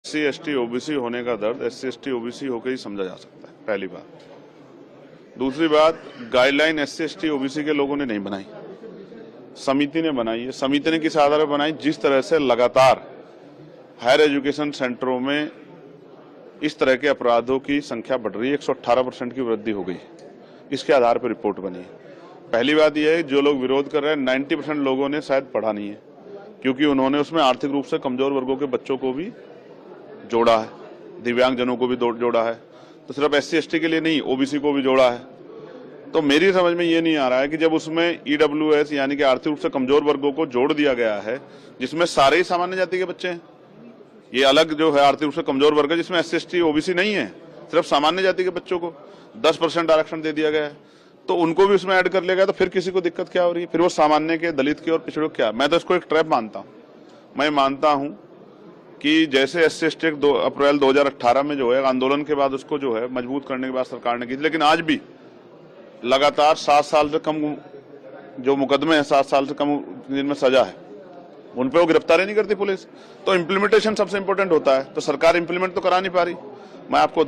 SC ST OBC होने का दर्द SC ST OBC होकर ही समझा जा सकता है, पहली बात। दूसरी बात, गाइडलाइन SC ST OBC के लोगों ने नहीं बनाई, समिति ने बनाई है। समिति ने किस आधार पर बनाई? जिस तरह से लगातार हायर एजुकेशन सेंटरों में इस तरह के अपराधों की संख्या बढ़ रही है, 118% की वृद्धि हो गई, इसके आधार पर रिपोर्ट बनी है। पहली बात यह है, जो लोग विरोध कर रहे हैं 90% लोगों ने शायद पढ़ा नहीं है, क्योंकि उन्होंने उसमें आर्थिक रूप से कमजोर वर्गों के बच्चों को भी जोड़ा है, दिव्यांगजनों को भी जोड़ा है, तो सिर्फ SC ST के लिए नहीं, OBC को भी जोड़ा है। तो मेरी समझ में ये नहीं आ रहा है कि जब उसमें EWS यानी कि आर्थिक रूप से कमजोर वर्गों को जोड़ दिया गया है, जिसमें सारे ही सामान्य जाति के बच्चे हैं, ये अलग जो है आर्थिक रूप से कमजोर वर्ग है जिसमें SC ST OBC नहीं है, सिर्फ सामान्य जाति के बच्चों को 10% आरक्षण दे दिया गया है, तो उनको भी उसमें ऐड कर लिया गया। तो फिर किसी को दिक्कत क्या हो रही है? फिर वो सामान्य के, दलित के और पिछड़ों क्या? मैं तो इसको एक ट्रैप मानता हूँ। मैं मानता हूँ कि जैसे SC ST 2 अप्रैल 2018 में जो है आंदोलन के बाद उसको जो है मजबूत करने के बाद सरकार ने की थी, लेकिन आज भी लगातार 7 साल से कम जो मुकदमे हैं, 7 साल से कम जिनमें सजा है, उन पे वो गिरफ्तारी नहीं करती पुलिस। तो इम्प्लीमेंटेशन सबसे इंपॉर्टेंट होता है, तो सरकार इम्प्लीमेंट तो करा नहीं पा रही। मैं आपको